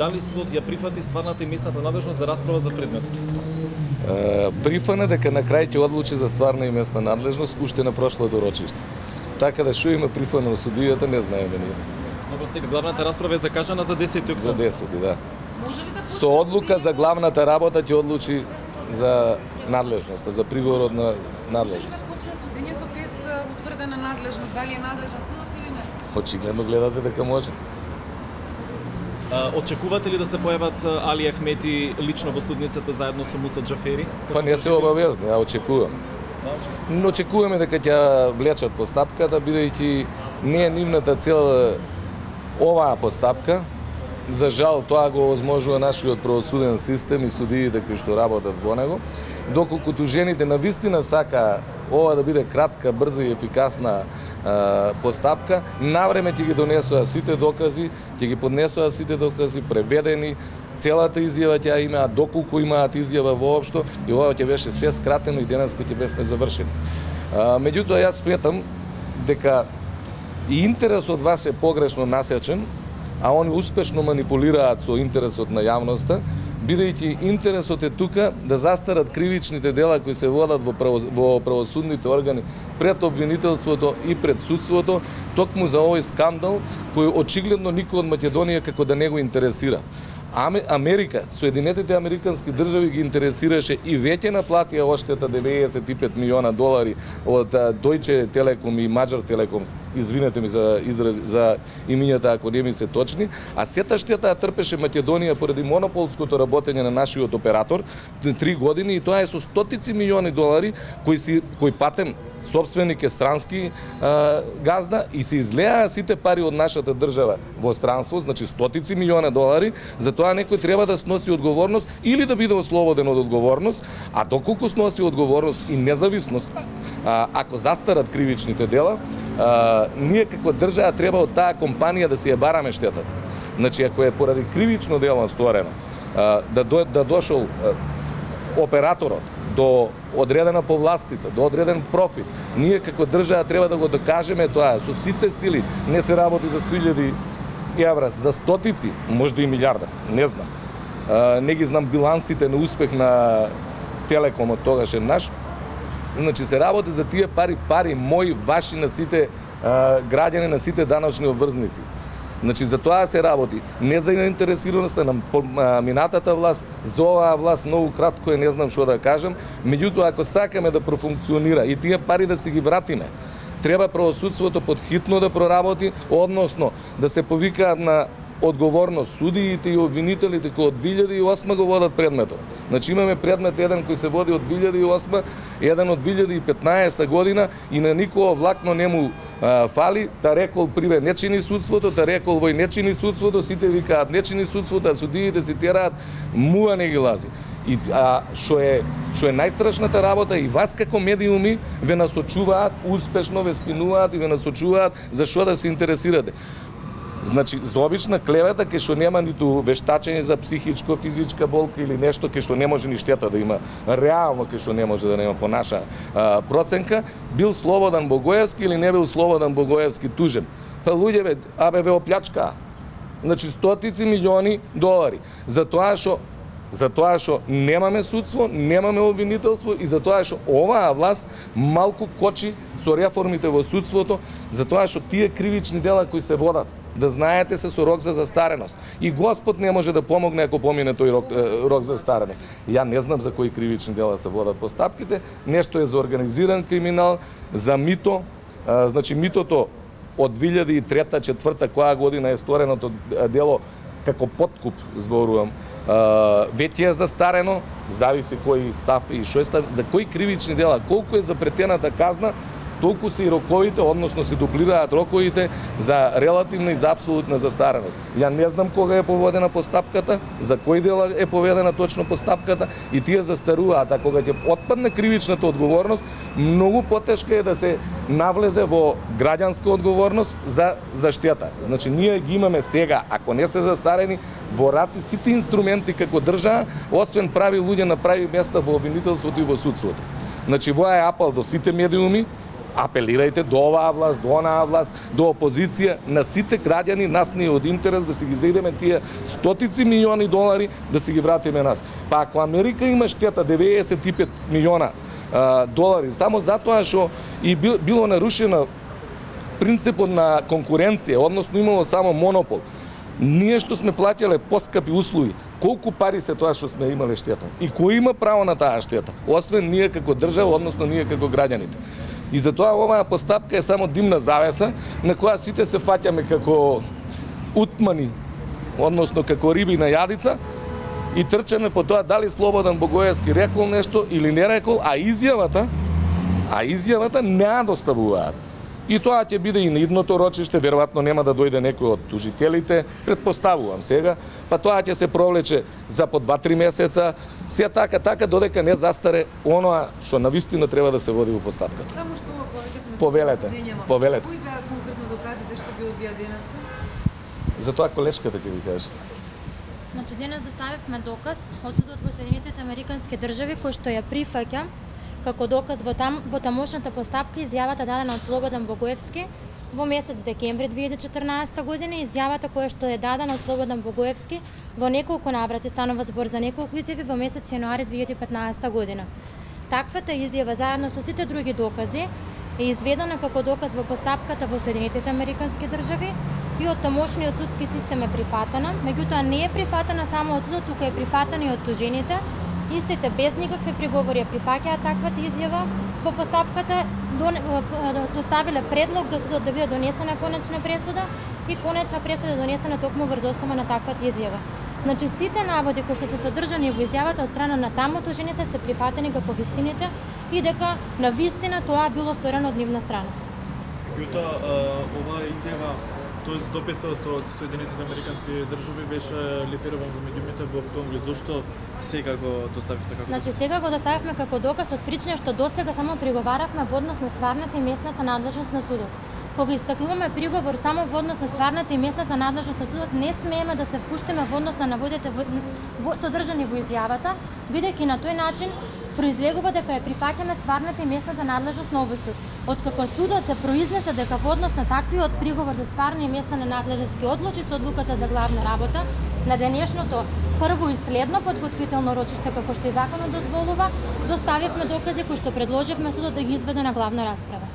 Дали судот ја прифати стварната и местната надлежност за расправа за предметот? Прифана дека на крај ќе одлучи за стварна и местна надлежност уште на прошлото рочиште. Така да што има прифана на судијата не знаеме ние. Добро, сега главната расправа е закажана за 10 октомври. За 10, да. Може ли да Со одлука за главната работа ќе одлучи за надлежноста, за приговорот на надлежност. Може ли да почне судењето без утврдена надлежност? Дали е надлежен судот или не? Очигледно гледате дека може. Очекувате ли да се појават Али Ахмети лично во судницата заедно со Муса Џафери? Па не се обавезни, ја очекувам. Но очекуваме дека ќе влечат постапката, бидејќи не е нивната цел оваа постапка. За жал, тоа го озможува нашиот правосуден систем и судиите кои што работат во него. Доколку тужените навистина сака ова да биде кратка, брза и ефикасна постапка, навреме ќе ги донесува сите докази, ќе ги поднесува сите докази, преведени, целата изјава ќе има, доколку имаат изјава воопшто, и ова ќе беше се скратено и денеска ќе бевме завршени. Меѓутоа, јас сметам дека и интересот вас е погрешно насечен, а они успешно манипулираат со интересот на јавноста, бидејќи интересот е тука да застарат кривичните дела кои се водат во правосудните органи пред обвинителството и пред судството, токму за овој скандал кој очигледно никој од Македонија како да не го интересира. Америка, Соединетите американски држави ги интересираше и веќе наплатија оштета 95 милиона долари од Deutsche Telekom и Magyar Telekom. Извинете ми за имињата ако не ми се точни, а сета штета ја трпеше Македонија поради монополското работење на нашиот оператор 3 години, и тоа е со стотици милиони долари кои патем собственик е странски газда и се излеа сите пари од нашата држава во странство, значи стотици милиони долари, затоа некој треба да сноси одговорност или да биде ослободен од одговорност, а доколку сноси одговорност и независност, ако застарат кривичните дела, ние како држава треба од таа компанија да си ја бараме штетата. Значи, ако е поради кривично дело сторено, да дошол операторот до одредена повластица, до одреден профит, ние како држава треба да го докажеме тоа со сите сили. Не се работи за 100.000 евра, за стотици, можда и милиарда, не знам. Не ги знам билансите на успех на Телекомот тогаш е наш. Значи се работи за тие пари мои, ваши, на сите граѓани, на сите даночни обврзници. Значи за тоа се работи. Не за заинтересираноста на минатата власт, за оваа власт многу кратко е, не знам што да кажам. Меѓутоа, ако сакаме да профункционира и тие пари да си ги вратиме, треба правосудството подхитно да проработи, односно да се повикаат на одговорност судиите и обвинителите кои од 2008 го водат предметот. Значи имаме предмет еден кој се води од 2008, еден од 2015 година и на никој влакно не му фали, та рекол приве не чини судството, та рекол вој не чини судството, сите викаат не чини судството, а судиите си тераат, муа не ги лази. И што е најстрашната работа, и вас како медиуми ве насочуваат, успешно ве спинуваат и ве насочуваат за што да се интересирате. Значи, за обична клевета, кај што нема ниту вештачење за психичко, физичка болка или нешто, кај што не може ни штета да има, реално кај што не може да нема по наша проценка, бил Слободан Богоевски или не бил Слободан Богоевски тужен. Па луѓе, ве оплячкаа. Значи, стотици милиони долари. Затоа што немаме судство, немаме обвинителство и затоа што оваа власт малку кочи со реформите во судството, затоа што тие кривични дела кои се водат, да знаете, се со рок за застареност. И Господ не може да помогне ако помине тој рок за застареност. Ја не знам за кои кривични дела се водат постапките, нешто е за организиран криминал, за мито. Значи митото од 2003-2004 која година е стореното дело како подкуп, зборувам, веќе е застарено, зависи кој став и што е став, за кои кривични дела, колку е запретената казна, толку се и роковите, односно се дуплираат роковите за релативна и за апсолутна застареност. Ја не знам кога е поведена постапката, за кој дела е поведена точно постапката и тие застаруваат, а кога ќе отпадне кривичната одговорност, многу потешко е да се навлезе во граѓанска одговорност за штета. Значи ние ги имаме сега, ако не се застарени, во раци сите инструменти како држава, освен прави луѓе на прави места во обвинителството и во судството. Значи воја е апел до сите медиуми, апелирајте до оваа власт, до онаа власт, до опозиција, на сите граѓани, нас не е од интерес да си ги зедеме тие стотици милиони долари, да си ги вратиме нас. Па ако Америка има штета 95 милиона долари, само затоа што и било нарушено принципот на конкуренција, односно имало само монопол. Ние што сме плаќале поскапи услуги, колку пари се тоа што сме имале штета? И кој има право на таа штета? Освен ние како држава, односно ние како граѓаните. И затоа оваа постапка е само димна завеса на која сите се фаќаме како утмани, односно како риби на јадица и трчаме по тоа дали Слободан Богоевски рекол нешто или не рекол, а изјавата не ја доставуваат. И тоа ќе биде и на идното рочиште, веројатно нема да дојде некој од тужителите, предпоставувам сега, па тоа ќе се провлече за по 2-3 месеца, се така додека не застаре оноа што навистина треба да се води во постапката. Само што повеќе сме Повелете. Кои беа конкретно доказите што ги одбија денеска? Затоа колешката ќе ви каже. Значи денес заставивме доказ од судот во Соединетите Американски држави кој што ја прифаќа како доказ во тамошната постапка изјавата дадена од Слободан Богоевски во месец декември 2014 година, изјавата која што е дадена од Слободан Богоевски во неколку наврати, станува збор за неколку изјави во месец јануари 2015 година. Таквата изјава заедно со сите други докази е изведена како доказ во постапката во Соединетите Американски држави и од тамошниот судски систем е прифатена, меѓутоа не е прифатена само од судот, туку е прифатена и од тужените. Истите без никакви приговори ја прифаќаат таквата изјава во постапката, доставиле предлог до судот да биде донесена конечна пресуда и конечна пресуда донесена токму врз основа на таквата изјава. Значи сите наводи кои што се содржани во изјавата од страна на таму тужените се прифатени како вистините и дека на вистина тоа било сторено од нивна страна. Меѓутоа, оваа изјава, тоест дописот од Соединетите Американски држави беше лифиран во медиумите во октомври. Зошто сега го доставивте како? Значи сега го доставивме како доказ од причина што достега само приговаравме во однос на стварната и местната надлежност на судот. Кога истакнуваме приговор само во однос на стварната и местната надлежност на судот, не смееме да се впуштиме во однос на наводите содржани во изјавата, бидејќи на тој начин произлегува дека ја прифаќаме стварната и местната надлежност на овој суд. Откако судот се произнесе дека во однос на таквиот приговор за стварна и местна надлежност ќе одлучи со одлуката за главна работа, на денешното прво и следно подготвително рочиште како што и законот дозволува, доставивме докази кои што предложивме судот да ги изведе на главна расправа.